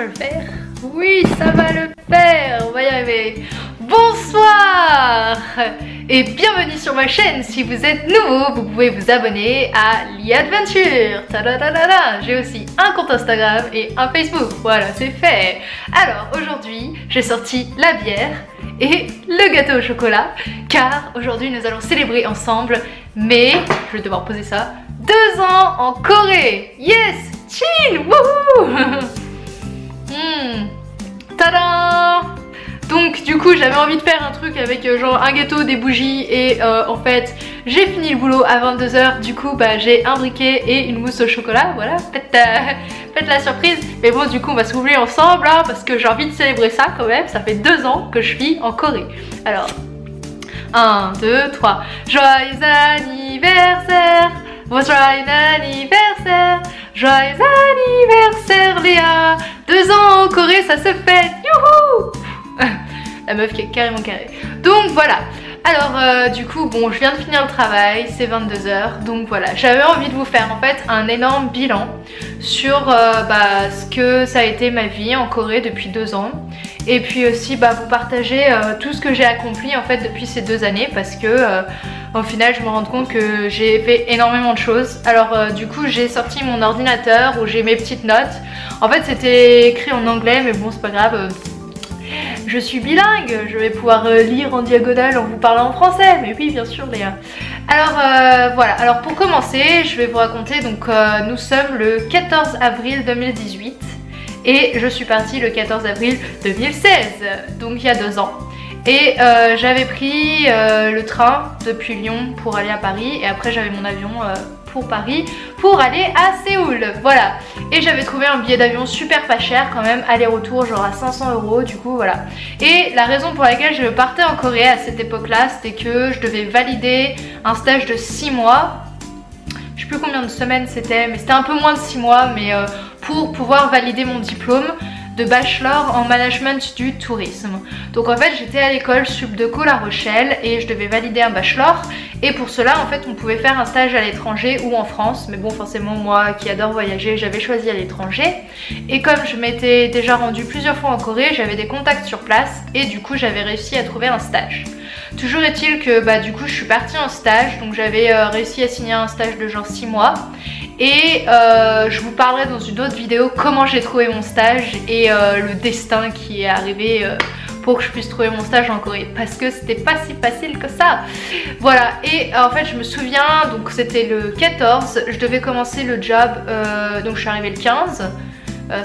va le faire? Oui, ça va le faire, on va y arriver. Bonsoir et bienvenue sur ma chaîne. Si vous êtes nouveau, vous pouvez vous abonner à Li-Adventure. J'ai aussi un compte Instagram et un Facebook. Voilà, c'est fait. Alors aujourd'hui, j'ai sorti la bière et le gâteau au chocolat, car aujourd'hui nous allons célébrer ensemble, mais je vais devoir poser ça, 2 ans en Corée. Yes, chill, wouhou. Tada. Donc du coup j'avais envie de faire un truc avec genre un gâteau, des bougies et en fait j'ai fini le boulot à 22 h. Du coup bah j'ai un briquet et une mousse au chocolat. Voilà, faites la surprise. Mais bon, du coup on va se rouvrir ensemble hein, parce que j'ai envie de célébrer ça quand même. Ça fait 2 ans que je vis en Corée. Alors 1, 2, 3. Joyeux anniversaire, joyeux anniversaire, joyeux anniversaire Léa. 2 ans en Corée, ça se fête. Youhou. La meuf qui est carrément carrée. Donc voilà. Alors du coup bon, je viens de finir le travail, c'est 22 h. Donc voilà, j'avais envie de vous faire en fait un énorme bilan sur ce que ça a été ma vie en Corée depuis 2 ans. Et puis aussi vous partager tout ce que j'ai accompli en fait depuis ces 2 années, parce que au final je me rends compte que j'ai fait énormément de choses. Alors du coup j'ai sorti mon ordinateur où j'ai mes petites notes. En fait c'était écrit en anglais mais bon c'est pas grave. Je suis bilingue, je vais pouvoir lire en diagonale en vous parlant en français. Mais oui bien sûr Léa. Alors voilà, alors pour commencer je vais vous raconter. Donc nous sommes le 14 avril 2018 et je suis partie le 14 avril 2016, donc il y a 2 ans. Et j'avais pris le train depuis Lyon pour aller à Paris et après j'avais mon avion pour Paris pour aller à Séoul, voilà. Et j'avais trouvé un billet d'avion super pas cher quand même, aller-retour genre à 500 €, du coup voilà. Et la raison pour laquelle je partais en Corée à cette époque là, c'était que je devais valider un stage de 6 mois. Je sais plus combien de semaines c'était, mais c'était un peu moins de 6 mois, mais pour pouvoir valider mon diplôme de bachelor en management du tourisme. Donc en fait j'étais à l'école Subdeco La Rochelle et je devais valider un bachelor, et pour cela en fait on pouvait faire un stage à l'étranger ou en France, mais bon forcément moi qui adore voyager j'avais choisi à l'étranger. Et comme je m'étais déjà rendue plusieurs fois en Corée, j'avais des contacts sur place et du coup j'avais réussi à trouver un stage. Toujours est-il que du coup je suis partie en stage, donc j'avais réussi à signer un stage de genre 6 mois. Et je vous parlerai dans une autre vidéo comment j'ai trouvé mon stage et le destin qui est arrivé pour que je puisse trouver mon stage en Corée, parce que c'était pas si facile que ça. Voilà, et en fait je me souviens, donc c'était le 14, je devais commencer le job, donc je suis arrivée le 15.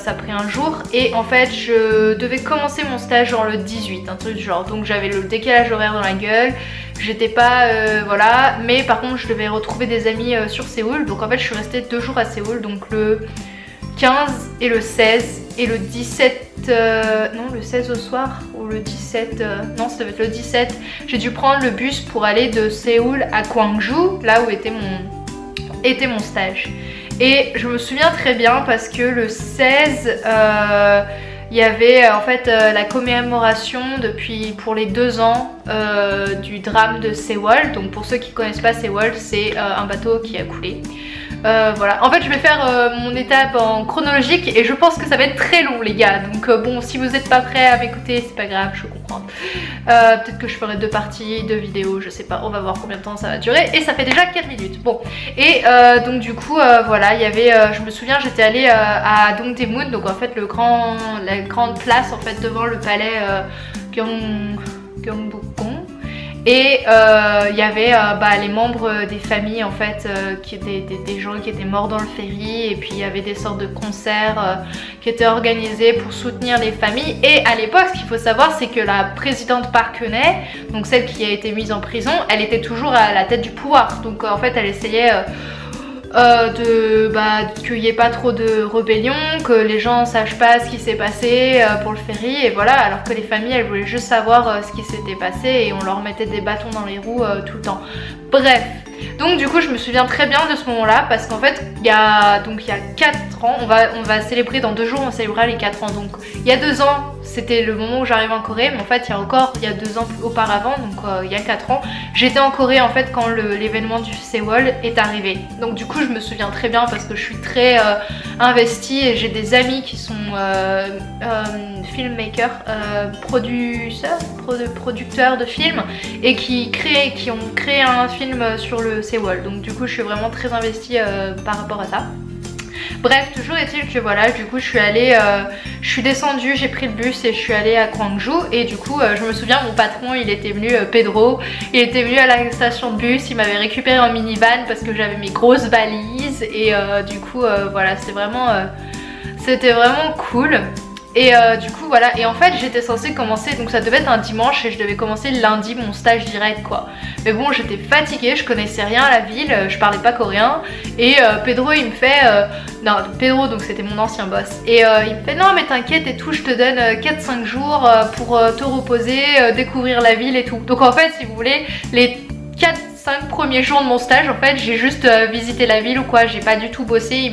Ça a pris un jour et en fait je devais commencer mon stage genre le 18, un truc du genre. Donc j'avais le décalage horaire dans la gueule, j'étais pas voilà, mais par contre je devais retrouver des amis sur Séoul. Donc en fait je suis restée 2 jours à Séoul, donc le 15 et le 16 et le 17 non le 16 au soir ou le 17 non ça devait être le 17. J'ai dû prendre le bus pour aller de Séoul à Gwangju, là où était mon stage. Et je me souviens très bien parce que le 16 il y avait en fait la commémoration pour les 2 ans du drame de Sewol. Donc pour ceux qui connaissent pas Sewol, c'est un bateau qui a coulé. Voilà, en fait je vais faire mon étape en chronologique et je pense que ça va être très long les gars. Donc bon, si vous n'êtes pas prêts à m'écouter, c'est pas grave, je comprends. Peut-être que je ferai 2 parties, 2 vidéos, je sais pas, on va voir combien de temps ça va durer. Et ça fait déjà 4 minutes. Bon, et donc du coup voilà, il y avait, je me souviens j'étais allée à Dongdaemun, donc en fait la grande place en fait devant le palais Gyeongbokgung. Et il y avait les membres des familles en fait, qui étaient des gens qui étaient morts dans le ferry, et puis il y avait des sortes de concerts qui étaient organisés pour soutenir les familles. Et à l'époque ce qu'il faut savoir c'est que la présidente Park Geun-hye, donc celle qui a été mise en prison, elle était toujours à la tête du pouvoir. Donc en fait elle essayait qu'il n'y ait pas trop de rébellion, que les gens sachent pas ce qui s'est passé pour le ferry, et voilà, alors que les familles elles voulaient juste savoir ce qui s'était passé et on leur mettait des bâtons dans les roues tout le temps. Bref, donc du coup je me souviens très bien de ce moment là, parce qu'en fait il y a 4 ans, on va célébrer dans 2 jours, on célébrera les 4 ans. Donc il y a 2 ans c'était le moment où j'arrivais en Corée, mais en fait il y a 2 ans auparavant, donc il y a 4 ans, j'étais en Corée en fait quand l'événement du Sewol est arrivé. Donc du coup je me souviens très bien parce que je suis très investie et j'ai des amis qui sont filmmakers, producteurs de films et qui ont créé un film sur le Sewol. Donc du coup je suis vraiment très investie par rapport à ça. Bref, toujours est-il que voilà, du coup je suis descendue, j'ai pris le bus et je suis allée à Gwangju. Et du coup je me souviens, mon patron il était venu, Pedro, il était venu à la station de bus, il m'avait récupéré en minivan parce que j'avais mes grosses valises. Et du coup voilà, c'était vraiment cool. Et du coup voilà, et en fait j'étais censée commencer, donc ça devait être un dimanche et je devais commencer lundi mon stage direct quoi. Mais bon, j'étais fatiguée, je connaissais rien à la ville, je parlais pas coréen. Et Pedro il me fait, non Pedro donc c'était mon ancien boss. Et il me fait non mais t'inquiète et tout, je te donne 4-5 jours pour te reposer, découvrir la ville et tout. Donc en fait si vous voulez, les 4-5 premiers jours de mon stage en fait j'ai juste visité la ville ou quoi, j'ai pas du tout bossé.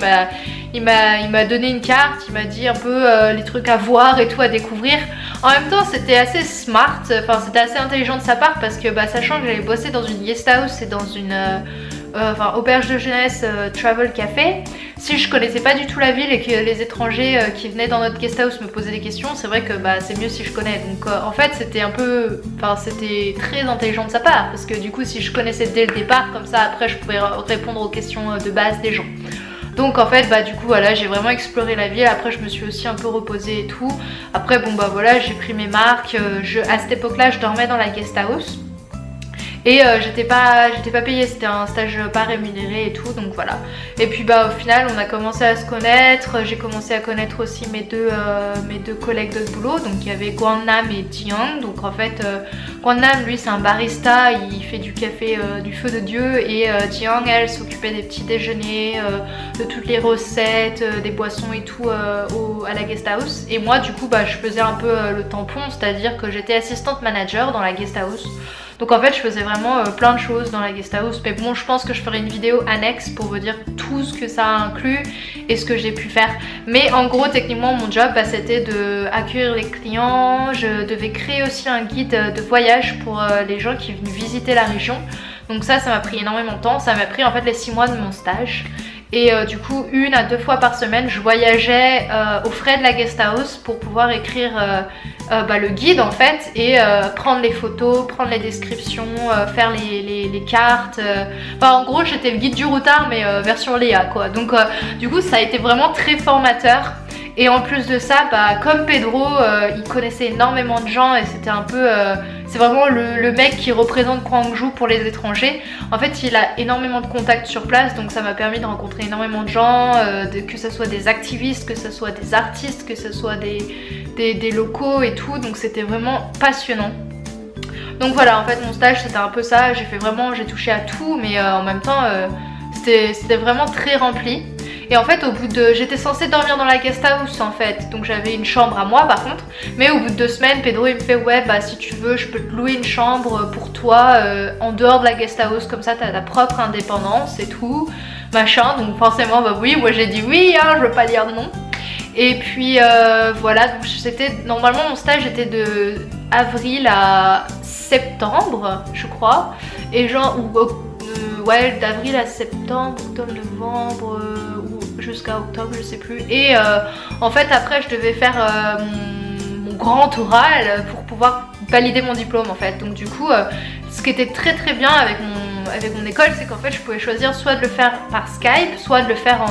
Il m'a donné une carte, il m'a dit un peu les trucs à voir et tout, à découvrir. En même temps c'était assez smart, enfin c'était assez intelligent de sa part parce que sachant que j'avais bossé dans une guest house et dans une auberge de jeunesse travel café, si je connaissais pas du tout la ville et que les étrangers qui venaient dans notre guest house me posaient des questions, c'est vrai que c'est mieux si je connais. Donc en fait c'était c'était très intelligent de sa part parce que du coup si je connaissais dès le départ, comme ça après je pouvais répondre aux questions de base des gens. Donc en fait du coup voilà, j'ai vraiment exploré la ville. Après je me suis aussi un peu reposée et tout. Après bon voilà, j'ai pris mes marques. À cette époque là je dormais dans la guest house. Et j'étais pas payée, c'était un stage pas rémunéré et tout, donc voilà. Et puis au final on a commencé à se connaître, j'ai commencé à connaître aussi mes deux collègues de boulot. Donc il y avait Gwangnam et Jiyoung. Donc en fait Gwangnam lui c'est un barista, il fait du café du feu de Dieu. Et Jiyoung elle s'occupait des petits déjeuners, de toutes les recettes, des boissons et tout à la guest house. Et moi du coup je faisais un peu le tampon, c'est à dire que j'étais assistante manager dans la guest house. Donc en fait je faisais vraiment plein de choses dans la guest house. Mais bon, je pense que je ferai une vidéo annexe pour vous dire tout ce que ça inclut et ce que j'ai pu faire. Mais en gros techniquement mon job c'était de accueillir les clients. Je devais créer aussi un guide de voyage pour les gens qui venaient visiter la région. Donc ça m'a pris énormément de temps. Ça m'a pris en fait les 6 mois de mon stage. Et du coup 1 à 2 fois par semaine je voyageais aux frais de la guest house pour pouvoir écrire le guide en fait. Et prendre les photos, prendre les descriptions, faire les cartes. En gros j'étais le guide du routard mais version Léa quoi. Donc du coup ça a été vraiment très formateur. Et en plus de ça, comme Pedro, il connaissait énormément de gens et c'était un peu... c'est vraiment le mec qui représente Gwangju pour les étrangers. En fait, il a énormément de contacts sur place, donc ça m'a permis de rencontrer énormément de gens, que ce soit des activistes, que ce soit des artistes, que ce soit des locaux et tout. Donc c'était vraiment passionnant. Donc voilà, en fait mon stage c'était un peu ça. J'ai touché à tout, mais en même temps c'était vraiment très rempli. Et en fait j'étais censée dormir dans la guest house en fait, donc j'avais une chambre à moi par contre. Mais au bout de 2 semaines Pedro il me fait ouais si tu veux je peux te louer une chambre pour toi en dehors de la guest house, comme ça t'as ta propre indépendance et tout machin. Donc forcément oui, moi j'ai dit oui je veux pas dire non. Et puis voilà, donc normalement mon stage était de avril à septembre je crois. Et genre ouais, d'avril à septembre, octobre, novembre ou jusqu'à octobre, je sais plus. Et en fait après je devais faire mon grand oral pour pouvoir valider mon diplôme en fait. Donc du coup ce qui était très bien avec mon école, c'est qu'en fait je pouvais choisir soit de le faire par Skype, soit de le faire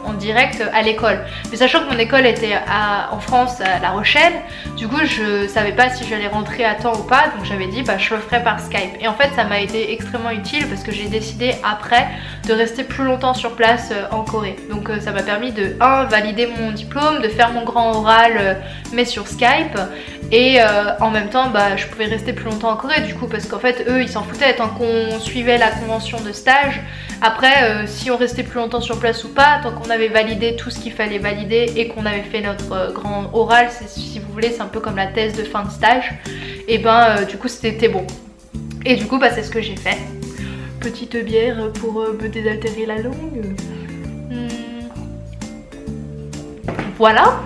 en direct à l'école. Mais sachant que mon école était en France, à La Rochelle, du coup je savais pas si j'allais rentrer à temps ou pas, donc j'avais dit je le ferai par Skype. Et en fait ça m'a été extrêmement utile parce que j'ai décidé après de rester plus longtemps sur place en Corée. Donc ça m'a permis de valider mon diplôme, de faire mon grand oral mais sur Skype. Et en même temps je pouvais rester plus longtemps en Corée du coup, parce qu'en fait eux ils s'en foutaient tant qu'on suivait la convention de stage. Après si on restait plus longtemps sur place ou pas, tant qu'on avait validé tout ce qu'il fallait valider et qu'on avait fait notre grand oral, si vous voulez c'est un peu comme la thèse de fin de stage. Et du coup c'était bon. Et du coup c'est ce que j'ai fait. Petite bière pour me désaltérer la langue. Voilà.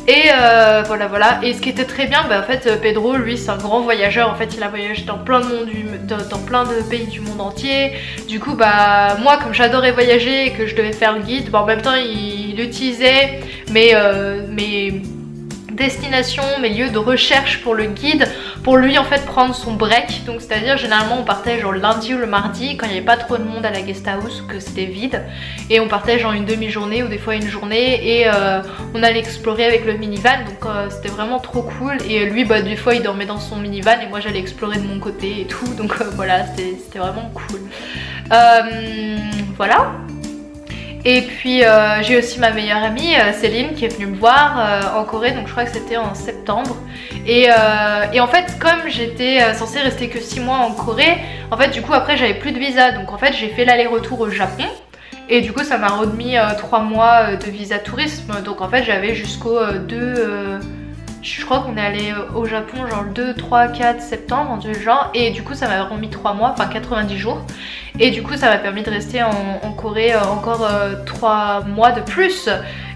Et voilà. Et ce qui était très bien, bah, en fait Pedro lui c'est un grand voyageur, en fait il a voyagé dans plein de pays du monde entier. Du coup bah moi comme j'adorais voyager et que je devais faire le guide, bah, en même temps il utilisait mes destinations, mes lieux de recherche pour le guide, pour lui en fait prendre son break. Donc c'est à dire généralement on partait genre le lundi ou le mardi quand il n'y avait pas trop de monde à la guest house, que c'était vide, et on partait genre une demi-journée ou des fois une journée, et on allait explorer avec le minivan. Donc c'était vraiment trop cool, et lui bah des fois il dormait dans son minivan et moi j'allais explorer de mon côté et tout. Donc voilà, c'était vraiment cool. Voilà. Et puis j'ai aussi ma meilleure amie Céline qui est venue me voir en Corée, donc je crois que c'était en septembre. Et en fait comme j'étais censée rester que 6 mois en Corée, en fait du coup après j'avais plus de visa, donc en fait j'ai fait l'aller-retour au Japon. Et du coup ça m'a remis 3 mois de visa tourisme, donc en fait j'avais jusqu'au 2... je crois qu'on est allé au Japon genre le 2, 3, 4 septembre en du genre, et du coup ça m'a remis 3 mois, enfin 90 jours. Et du coup ça m'a permis de rester en Corée encore 3 mois de plus.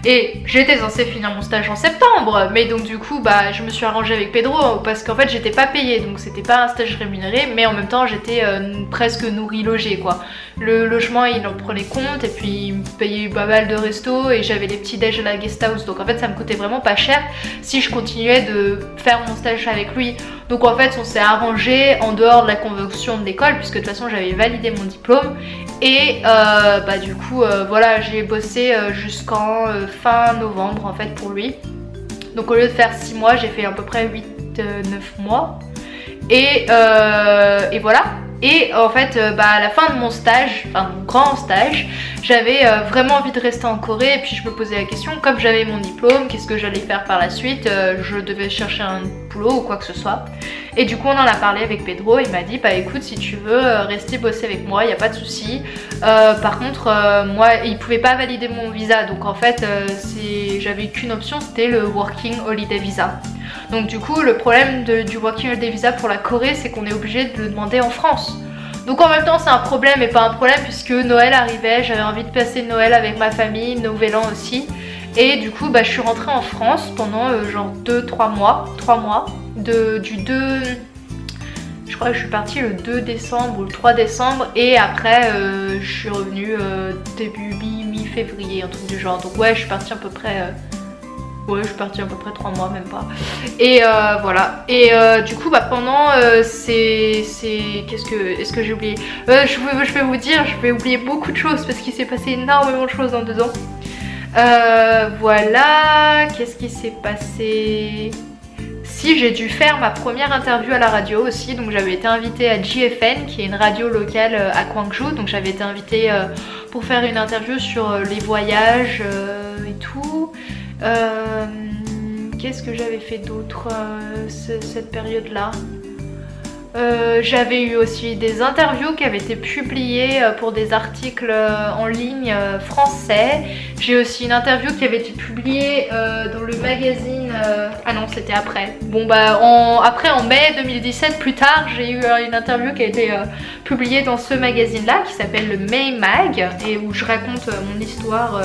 Et j'étais censée finir mon stage en septembre, mais donc du coup bah je me suis arrangée avec Pedro parce qu'en fait j'étais pas payée, donc c'était pas un stage rémunéré, mais en même temps j'étais presque nourrie logée quoi. Le logement il en prenait compte, et puis il me payait pas mal de resto, et j'avais les petits déj à la guest house, donc en fait ça me coûtait vraiment pas cher si je continuais de faire mon stage avec lui. Donc en fait on s'est arrangé en dehors de la convention de l'école, puisque de toute façon j'avais validé mon diplôme, et bah du coup voilà, j'ai bossé jusqu'en fin novembre en fait pour lui. Donc au lieu de faire 6 mois j'ai fait à peu près 8-9 mois, et voilà. Et en fait bah à la fin de mon stage, enfin mon grand stage, j'avais vraiment envie de rester en Corée, et puis je me posais la question, comme j'avais mon diplôme, qu'est-ce que j'allais faire par la suite, je devais chercher un boulot ou quoi que ce soit. Et du coup on en a parlé avec Pedro, il m'a dit bah écoute si tu veux rester bosser avec moi, il n'y a pas de souci. Par contre moi il pouvait pas valider mon visa, donc en fait j'avais qu'une option, c'était le Working Holiday Visa. Donc du coup le problème du Working Holiday Visa pour la Corée, c'est qu'on est obligé de le demander en France. Donc en même temps c'est un problème et pas un problème, puisque Noël arrivait, j'avais envie de passer Noël avec ma famille, Nouvel An aussi. Et du coup bah, je suis rentrée en France pendant genre 2-3 mois, 3 mois, du 2... Je crois que je suis partie le 2 décembre ou le 3 décembre, et après je suis revenue début mi-février, un truc du genre. Donc ouais je suis partie à peu près... Ouais, je suis partie à peu près 3 mois, même pas. Et voilà. Et du coup, bah pendant Qu'est-ce que j'ai oublié, je vais vous dire, je vais oublier beaucoup de choses parce qu'il s'est passé énormément de choses en 2 ans. Voilà. Qu'est-ce qui s'est passé? Si, j'ai dû faire ma première interview à la radio aussi. Donc j'avais été invitée à GFN, qui est une radio locale à Gwangju. Donc j'avais été invitée pour faire une interview sur les voyages et tout. Qu'est-ce que j'avais fait d'autre cette période-là? J'avais eu aussi des interviews qui avaient été publiées pour des articles en ligne français. J'ai aussi une interview qui avait été publiée dans le magazine... Ah non, c'était après. Bon bah après en mai 2017, plus tard, j'ai eu une interview qui a été publiée dans ce magazine-là qui s'appelle le May Mag, et où je raconte mon histoire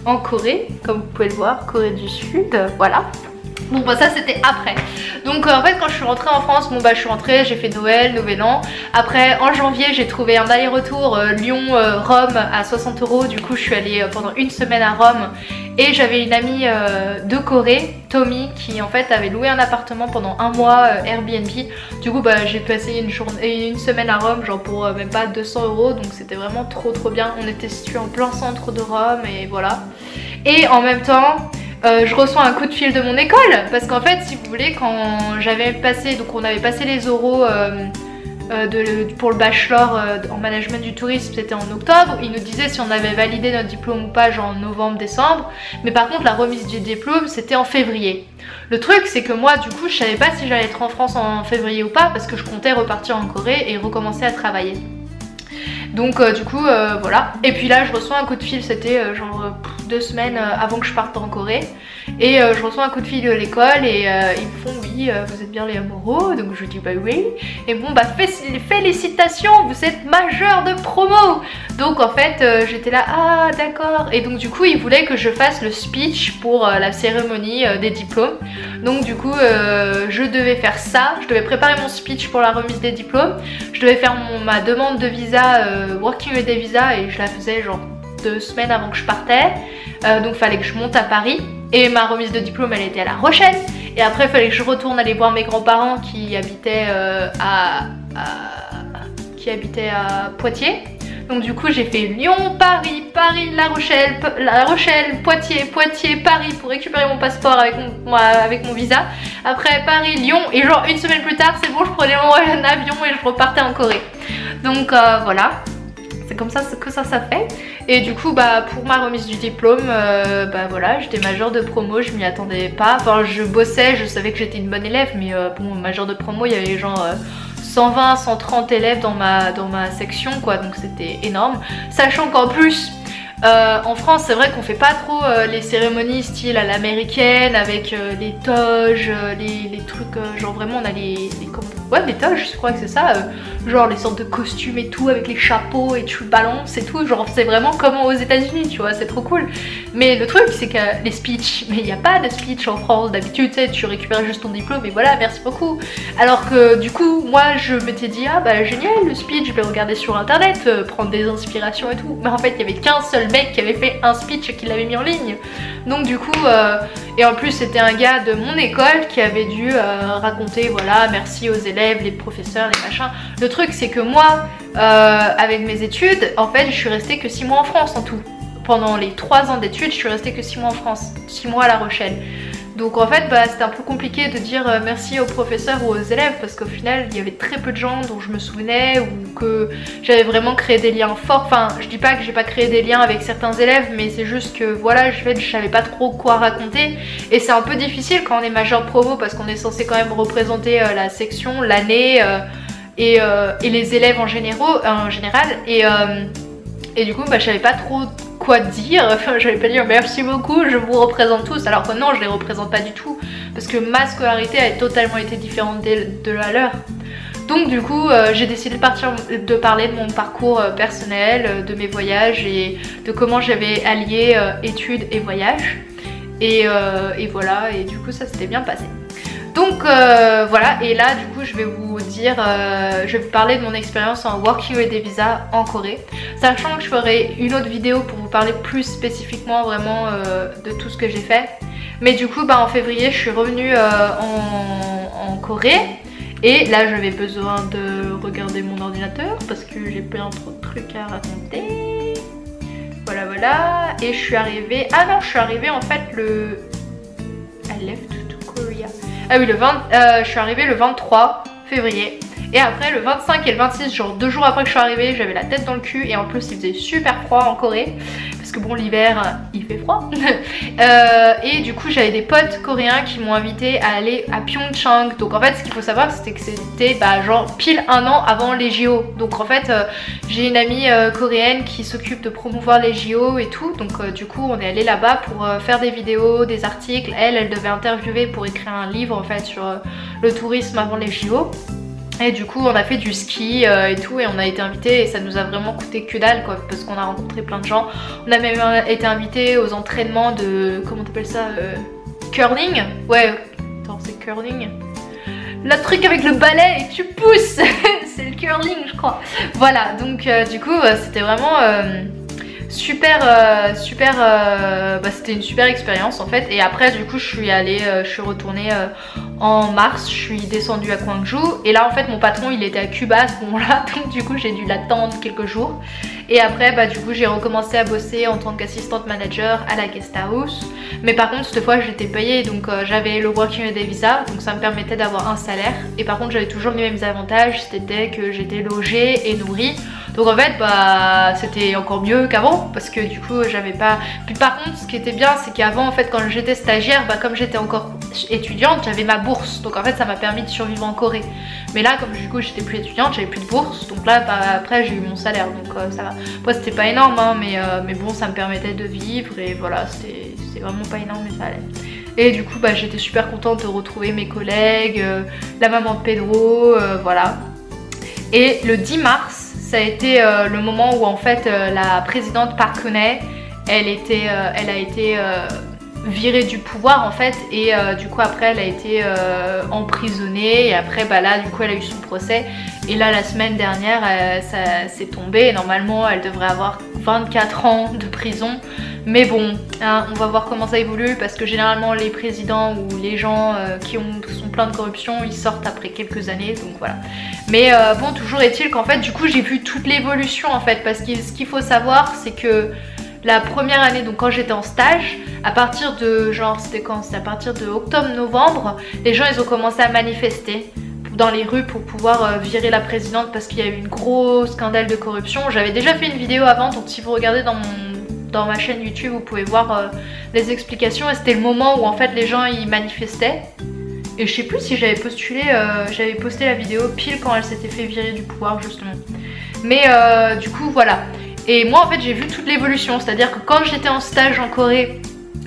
en Corée, comme vous pouvez le voir, Corée du Sud, voilà. Bon bah ça c'était après. Donc en fait quand je suis rentrée en France, bon bah je suis rentrée, j'ai fait Noël, Nouvel An. Après en janvier j'ai trouvé un aller-retour Lyon-Rome à 60 €. Du coup je suis allée pendant une semaine à Rome. Et j'avais une amie de Corée, Tommy, qui en fait avait loué un appartement pendant 1 mois Airbnb. Du coup bah j'ai passé une semaine à Rome, genre pour même pas 200 €. Donc c'était vraiment trop bien. On était situé en plein centre de Rome, et voilà. Et en même temps... je reçois un coup de fil de mon école, parce qu'en fait si vous voulez, quand j'avais passé, donc on avait passé les oraux pour le bachelor en management du tourisme, c'était en octobre. Ils nous disaient si on avait validé notre diplôme ou pas, genre en novembre, décembre, mais par contre la remise du diplôme c'était en février. Le truc c'est que moi du coup je savais pas si j'allais être en France en février ou pas, parce que je comptais repartir en Corée et recommencer à travailler. Donc du coup voilà. Et puis là je reçois un coup de fil, c'était genre 2 semaines avant que je parte en Corée. Et je reçois un coup de fil de l'école, et ils me font oui vous êtes bien les amoureux. Donc je dis bah oui. Et bon bah félicitations, vous êtes majeur de promo. Donc en fait j'étais là, ah d'accord. Et donc du coup ils voulaient que je fasse le speech pour la cérémonie des diplômes. Donc du coup je devais faire ça, je devais préparer mon speech pour la remise des diplômes. Je devais faire ma demande de visa, Working Holiday Visa, et je la faisais genre 2 semaines avant que je partais. Donc fallait que je monte à Paris. Et ma remise de diplôme elle était à La Rochelle. Et après il fallait que je retourne aller voir mes grands-parents qui habitaient à Poitiers. Donc du coup j'ai fait Lyon, Paris, La Rochelle, Poitiers, Paris pour récupérer mon passeport avec mon visa. Après Paris, Lyon, et genre une semaine plus tard c'est bon, je prenais mon avion et je repartais en Corée. Donc voilà, c'est comme ça que ça fait. Et du coup bah pour ma remise du diplôme, bah voilà, j'étais majeure de promo, je m'y attendais pas. Enfin je bossais, je savais que j'étais une bonne élève, mais bon, majeure de promo, il y avait genre 120, 130 élèves dans ma section quoi, donc c'était énorme. Sachant qu'en plus en France c'est vrai qu'on fait pas trop les cérémonies style à l'américaine avec les toges, les trucs genre vraiment on a les toges, je crois que c'est ça, genre les sortes de costumes et tout avec les chapeaux et tu balances et tout, genre c'est vraiment comme aux États-Unis, tu vois, c'est trop cool. Mais le truc c'est que les speeches, mais il n'y a pas de speech en France d'habitude, tu sais, tu récupères juste ton diplôme et voilà, merci beaucoup. Alors que du coup moi je m'étais dit ah bah génial le speech, je vais regarder sur internet, prendre des inspirations et tout, mais en fait il y avait qu'un seul mec qui avait fait un speech et qui l'avait mis en ligne. Donc du coup et en plus c'était un gars de mon école qui avait dû raconter voilà merci aux élèves, les professeurs, les machins. Le truc c'est que moi avec mes études en fait je suis restée que 6 mois en France en tout. Pendant les 3 ans d'études je suis restée que 6 mois en France, 6 mois à La Rochelle. Donc en fait bah, c'était un peu compliqué de dire merci aux professeurs ou aux élèves parce qu'au final il y avait très peu de gens dont je me souvenais ou que j'avais vraiment créé des liens forts. Enfin je dis pas que j'ai pas créé des liens avec certains élèves, mais c'est juste que voilà je savais pas trop quoi raconter. Et c'est un peu difficile quand on est major promo parce qu'on est censé quand même représenter la section, l'année et les élèves en général. Et du coup bah, je savais pas trop quoi dire, enfin j'allais pas dire merci beaucoup je vous représente tous, alors que non je les représente pas du tout parce que ma scolarité a totalement été différente de la leur. Donc du coup j'ai décidé de parler de mon parcours personnel, de mes voyages et de comment j'avais allié études et voyages et voilà, et du coup ça s'était bien passé. Donc voilà, et là du coup je vais vous dire, je vais vous parler de mon expérience en Working Holiday Visa en Corée. Sachant que je ferai une autre vidéo pour vous parler plus spécifiquement vraiment de tout ce que j'ai fait. Mais du coup bah, en février je suis revenue en Corée. Et là j'avais besoin de regarder mon ordinateur parce que j'ai plein trop de trucs à raconter. Voilà, et je suis arrivée, ah non je suis arrivée en fait I left to Korea. Ah oui, je suis arrivée le 23 février. Et après le 25 et le 26, genre 2 jours après que je suis arrivée, j'avais la tête dans le cul. Et en plus il faisait super froid en Corée. Parce que bon l'hiver il fait froid. Et du coup j'avais des potes coréens qui m'ont invité à aller à Pyeongchang. Donc en fait ce qu'il faut savoir c'était que c'était bah, genre pile 1 an avant les JO. Donc en fait j'ai une amie coréenne qui s'occupe de promouvoir les JO et tout. Donc du coup on est allé là-bas pour faire des vidéos, des articles. Elle devait interviewer pour écrire un livre en fait sur le tourisme avant les JO. Et du coup on a fait du ski et tout et on a été invités et ça nous a vraiment coûté que dalle quoi parce qu'on a rencontré plein de gens. On a même été invités aux entraînements de, comment t'appelles ça, curling. Ouais, attends c'est curling. Le truc avec le balai et tu pousses. C'est le curling je crois. Voilà donc du coup c'était vraiment super bah, c'était une super expérience en fait. Et après du coup je suis retournée en mars, je suis descendue à Gwangju et là en fait mon patron il était à Cuba à ce moment là, donc du coup j'ai dû l'attendre quelques jours. Et après bah du coup j'ai recommencé à bosser en tant qu'assistante manager à la guest house. Mais par contre cette fois j'étais payée, donc j'avais le Working Holiday Visa, donc ça me permettait d'avoir un salaire. Et par contre j'avais toujours les mêmes avantages, c'était que j'étais logée et nourrie. Donc en fait bah c'était encore mieux qu'avant parce que du coup j'avais pas... Puis par contre ce qui était bien c'est qu'avant en fait quand j'étais stagiaire, bah comme j'étais encore étudiante j'avais ma bourse. Donc en fait ça m'a permis de survivre en Corée. Mais là comme du coup j'étais plus étudiante, j'avais plus de bourse. Donc là bah, après j'ai eu mon salaire donc ça va. Après c'était pas énorme hein, mais bon ça me permettait de vivre et voilà c'était vraiment pas énorme mais ça allait. Et du coup bah, j'étais super contente de retrouver mes collègues, la maman de Pedro, voilà. Et le 10 mars ça a été le moment où en fait la présidente Park Geun-hye, elle a été virée du pouvoir en fait, et du coup après elle a été emprisonnée, et après bah là du coup elle a eu son procès, et là la semaine dernière ça s'est tombé, et normalement elle devrait avoir 24 ans de prison. Mais bon, hein, on va voir comment ça évolue, parce que généralement les présidents ou les gens qui sont pleins de corruption, ils sortent après quelques années, donc voilà. Mais bon, toujours est-il qu'en fait du coup j'ai vu toute l'évolution en fait, parce que ce qu'il faut savoir c'est que la première année, donc quand j'étais en stage, à partir de genre, c'était quand? C'était à partir de octobre-novembre, les gens ils ont commencé à manifester dans les rues pour pouvoir virer la présidente, parce qu'il y a eu une gros scandale de corruption. J'avais déjà fait une vidéo avant, donc si vous regardez dans ma chaîne YouTube, vous pouvez voir les explications, et c'était le moment où en fait les gens ils manifestaient. Et je sais plus si j'avais postulé, j'avais posté la vidéo pile quand elle s'était fait virer du pouvoir justement. Mais du coup voilà. Et moi en fait j'ai vu toute l'évolution, c'est-à-dire que quand j'étais en stage en Corée,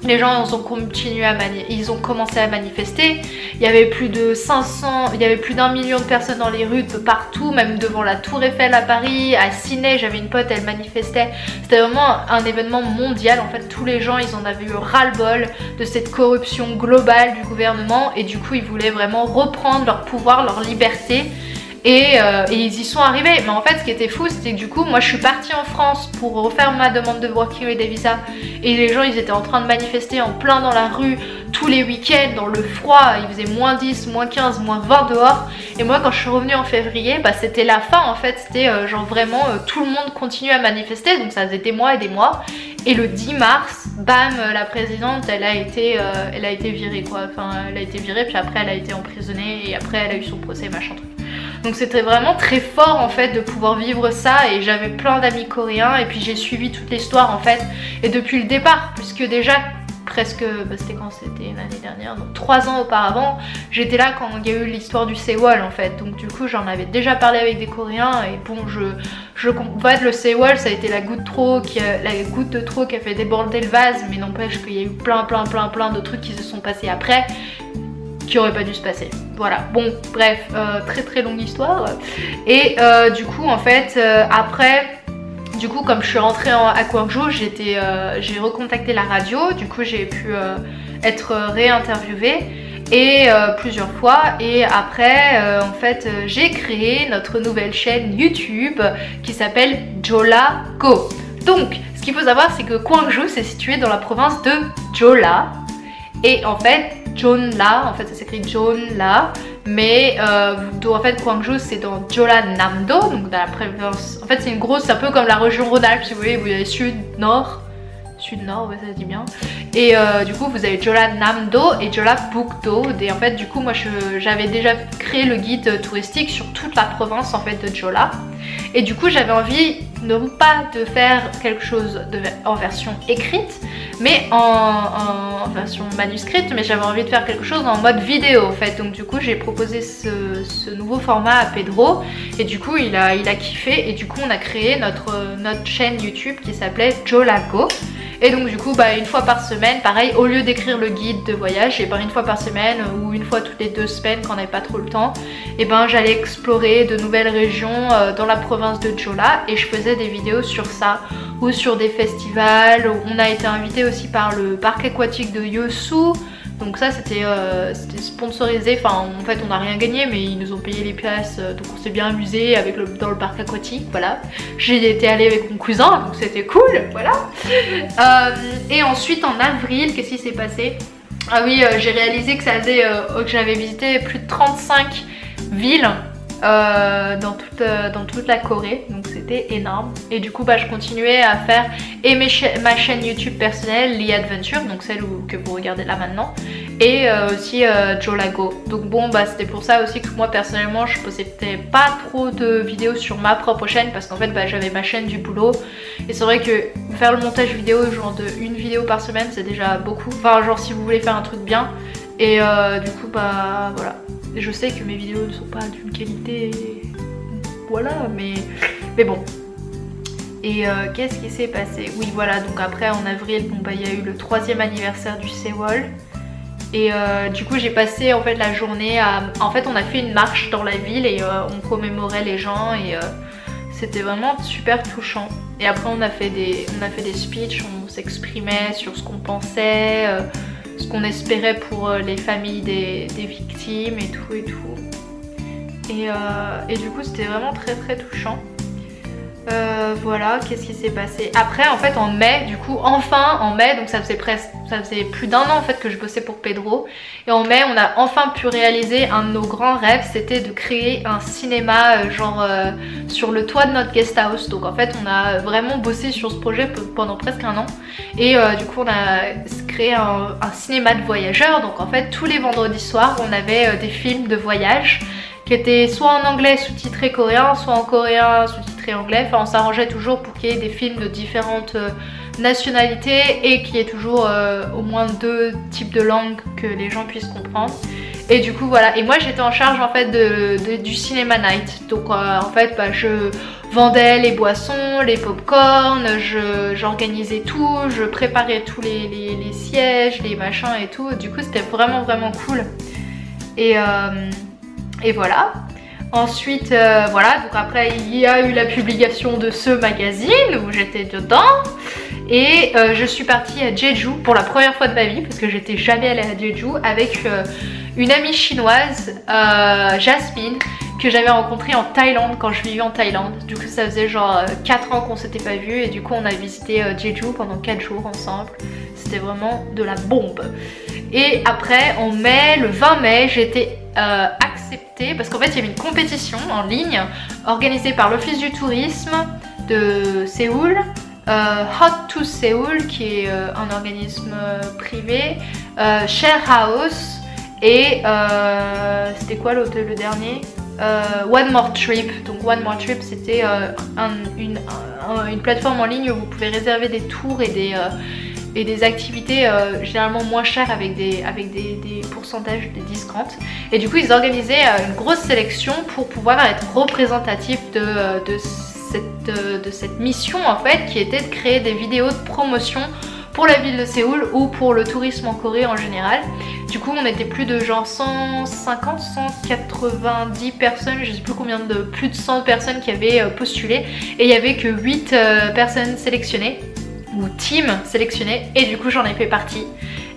les gens ils ont commencé à manifester. Il y avait plus de 500, il y avait plus d'1 million de personnes dans les rues de partout, même devant la Tour Eiffel à Paris, à Sydney, j'avais une pote, elle manifestait. C'était vraiment un événement mondial, en fait tous les gens ils en avaient eu ras-le-bol de cette corruption globale du gouvernement, et du coup ils voulaient vraiment reprendre leur pouvoir, leur liberté. Et ils y sont arrivés. Mais en fait ce qui était fou c'était que du coup moi je suis partie en France pour refaire ma demande de working holiday visa, et les gens ils étaient en train de manifester en plein dans la rue tous les week-ends dans le froid, il faisait moins 10, moins 15, moins 20 dehors. Et moi quand je suis revenue en février, bah c'était la fin en fait, c'était genre vraiment tout le monde continuait à manifester, donc ça faisait des mois et des mois. Et le 10 mars, bam, la présidente elle a été virée quoi, enfin elle a été virée, puis après elle a été emprisonnée, et après elle a eu son procès machin truc. Donc c'était vraiment très fort en fait de pouvoir vivre ça, et j'avais plein d'amis coréens, et puis j'ai suivi toute l'histoire en fait, et depuis le départ, puisque déjà presque, bah c'était quand? C'était l'année dernière, donc 3 ans auparavant, j'étais là quand il y a eu l'histoire du Sewol en fait, donc du coup j'en avais déjà parlé avec des coréens, et bon en fait le Sewol ça a été la goutte de trop qui a fait déborder le vase, mais n'empêche qu'il y a eu plein de trucs qui se sont passés après, qui aurait pas dû se passer. Voilà, bon bref, très longue histoire. Et du coup en fait après, du coup comme je suis rentrée à Gwangju, j'ai recontacté la radio, du coup j'ai pu être réinterviewée, et plusieurs fois, et après en fait j'ai créé notre nouvelle chaîne YouTube qui s'appelle Jola Go. Donc ce qu'il faut savoir c'est que Gwangju c'est situé dans la province de Jeolla, et en fait Jeonla, en fait ça s'écrit Jeonla, mais en fait Gwangju c'est dans Jeollanam-do, donc dans la province, en fait c'est une grosse, c'est un peu comme la région Rhône-Alpes si vous voulez, vous avez sud-nord, ouais ça se dit bien, et du coup vous avez Jeollanam-do et Jeollabuk-do, et en fait du coup moi j'avais déjà créé le guide touristique sur toute la province en fait de Jeolla, et du coup j'avais envie non pas de faire quelque chose en version écrite, mais en version manuscrite, mais j'avais envie de faire quelque chose en mode vidéo en fait. Donc du coup j'ai proposé ce nouveau format à Pedro, et du coup il a kiffé, et du coup on a créé notre chaîne YouTube qui s'appelait Jola Go. Et donc du coup bah, une fois par semaine, pareil, au lieu d'écrire le guide de voyage, et ben une fois par semaine ou une fois toutes les 2 semaines quand on n'avait pas trop le temps, et ben j'allais explorer de nouvelles régions dans la province de Jeolla, et je faisais des vidéos sur ça, ou sur des festivals. On a été invité aussi par le parc aquatique de Yeosu, donc ça c'était sponsorisé, enfin en fait on n'a rien gagné, mais ils nous ont payé les places, donc on s'est bien amusé dans le parc aquatique, voilà. J'ai été allée avec mon cousin, donc c'était cool, voilà. Et ensuite en avril, qu'est-ce qui s'est passé? Ah oui, j'ai réalisé que ça faisait que j'avais visité plus de 35 villes dans toute la Corée, donc c'était énorme. Et du coup bah, je continuais à faire ma chaîne YouTube personnelle, Lee Adventure, donc celle que vous regardez là maintenant, et aussi Jola Go. Donc bon bah c'était pour ça aussi que moi personnellement je postais pas trop de vidéos sur ma propre chaîne, parce qu'en fait bah, j'avais ma chaîne du boulot, et c'est vrai que faire le montage vidéo genre de 1 vidéo par semaine c'est déjà beaucoup, enfin genre si vous voulez faire un truc bien, et du coup bah voilà. Je sais que mes vidéos ne sont pas d'une qualité, voilà, mais bon. Et qu'est-ce qui s'est passé? Oui voilà, donc après en avril, bon bah il y a eu le 3e anniversaire du Sewol. Et du coup j'ai passé en fait la journée à... En fait on a fait une marche dans la ville, et on commémorait les gens, et C'était vraiment super touchant. Et après on a fait des speeches, on s'exprimait sur ce qu'on pensait, ce qu'on espérait pour les familles des victimes et tout et tout. Et du coup c'était vraiment très touchant. Voilà, qu'est-ce qui s'est passé après en fait en mai, du coup enfin en mai, donc ça faisait plus d'un an en fait que je bossais pour Pedro, et en mai on a enfin pu réaliser un de nos grands rêves, c'était de créer un cinéma sur le toit de notre guest house. Donc en fait on a vraiment bossé sur ce projet pendant presque un an, et du coup on a créé un cinéma de voyageurs. Donc en fait tous les vendredis soirs on avait des films de voyage qui étaient soit en anglais sous-titré coréen, soit en coréen sous-titré anglais. Enfin on s'arrangeait toujours pour qu'il y ait des films de différentes nationalités et qu'il y ait toujours au moins 2 types de langues que les gens puissent comprendre. Et du coup voilà, et moi j'étais en charge en fait du cinéma night. Donc en fait je vendais les boissons, les pop-corn, j'organisais tout, je préparais tous les sièges, les machins et tout. Du coup c'était vraiment cool. Et voilà. Ensuite, voilà, donc après il y a eu la publication de ce magazine où j'étais dedans. Et je suis partie à Jeju pour la première fois de ma vie, parce que j'étais jamais allée à Jeju, avec une amie chinoise, Jasmine, que j'avais rencontrée en Thaïlande quand je vivais en Thaïlande. Du coup ça faisait genre 4 ans qu'on s'était pas vu, et du coup on a visité Jeju pendant 4 jours ensemble. C'était vraiment de la bombe. Et après en mai, le 20 mai, j'ai été acceptée parce qu'en fait il y avait une compétition en ligne organisée par l'Office du tourisme de Séoul, Hot to Seoul, qui est un organisme privé, Share House, et c'était quoi le dernier, One More Trip. Donc One More Trip c'était une plateforme en ligne où vous pouvez réserver des tours et des activités généralement moins chères avec des pourcentages, des discounts. Et du coup ils organisaient une grosse sélection pour pouvoir être représentatif de cette mission en fait, qui était de créer des vidéos de promotion pour la ville de Séoul ou pour le tourisme en Corée en général. Du coup on était plus de genre 150, 190 personnes, je sais plus combien, de plus de 100 personnes qui avaient postulé, et il y avait que 8 personnes sélectionnées, ou team sélectionné, et du coup j'en ai fait partie.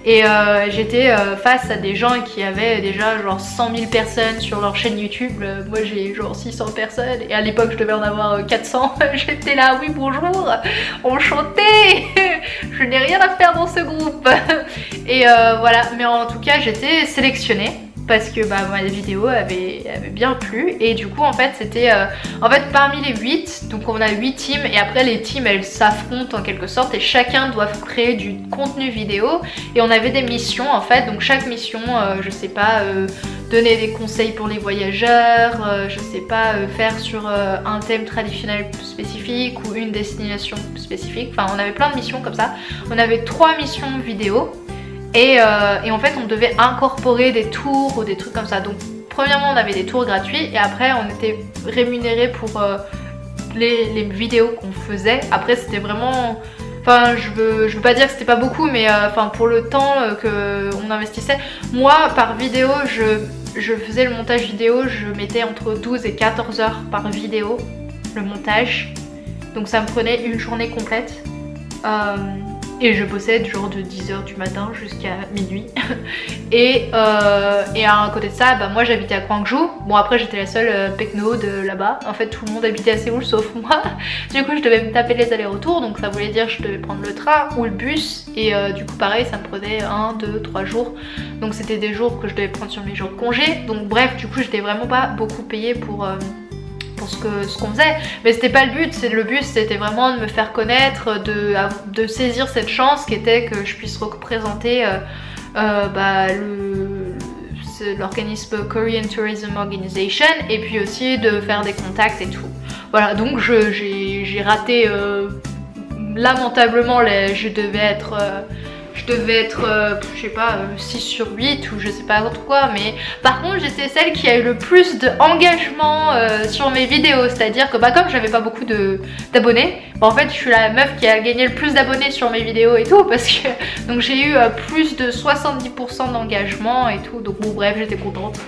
Et j'étais face à des gens qui avaient déjà genre 100 000 personnes sur leur chaîne YouTube. Moi j'ai genre 600 personnes, et à l'époque je devais en avoir 400. J'étais là, oui bonjour, enchanté, je n'ai rien à faire dans ce groupe. Et voilà, mais en tout cas j'étais sélectionnée parce que ma vidéo avait bien plu. Et du coup en fait c'était en fait parmi les 8, donc on a 8 teams, et après les teams elles s'affrontent en quelque sorte, et chacun doit créer du contenu vidéo. Et on avait des missions en fait, donc chaque mission je sais pas, donner des conseils pour les voyageurs, je sais pas, faire sur un thème traditionnel spécifique ou une destination spécifique. Enfin on avait plein de missions comme ça. On avait 3 missions vidéo. Et en fait on devait incorporer des tours ou des trucs comme ça. Donc premièrement on avait des tours gratuits, et après on était rémunéré pour les vidéos qu'on faisait. Après c'était vraiment, enfin je veux pas dire que c'était pas beaucoup, mais enfin pour le temps qu'on investissait. Moi par vidéo je faisais le montage vidéo, je mettais entre 12 et 14 heures par vidéo le montage. Donc ça me prenait une journée complète. Et je bossais genre de 10h du matin jusqu'à minuit. Et à côté de ça, moi j'habitais à Gwangju. Bon après j'étais la seule pecno de là-bas. En fait tout le monde habitait à Séoul sauf moi. Du coup je devais me taper les allers-retours. Donc ça voulait dire que je devais prendre le train ou le bus. Et du coup pareil ça me prenait 1, 2, 3 jours. Donc c'était des jours que je devais prendre sur mes jours de congé. Donc bref du coup j'étais vraiment pas beaucoup payée pour ce qu'on faisait, mais c'était pas le but. Le but c'était vraiment de me faire connaître, de saisir cette chance qui était que je puisse représenter l'organisme Korean Tourism Organization, et puis aussi de faire des contacts et tout. Voilà, donc j'ai raté lamentablement, je devais être je sais pas 6 sur 8 ou je sais pas quoi, mais par contre j'étais celle qui a eu le plus d'engagement sur mes vidéos. C'est à dire que comme j'avais pas beaucoup d'abonnés, En fait je suis la meuf qui a gagné le plus d'abonnés sur mes vidéos et tout parce que donc j'ai eu plus de 70% d'engagement et tout, donc bon bref j'étais contente,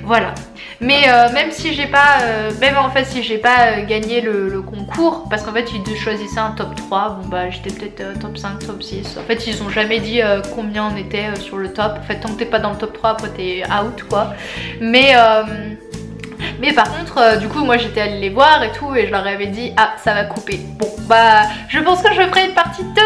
voilà. Mais même si j'ai pas, même en fait si j'ai pas gagné le concours, parce qu'en fait ils choisissaient un top 3, bon bah j'étais peut-être top 5, top 6, en fait ils ont jamais dit combien on était sur le top, en fait tant que t'es pas dans le top 3 après t'es out quoi, mais par contre du coup moi j'étais allée les voir et tout et je leur avais dit ah ça va couper. Bon bah je pense que je ferai une partie 2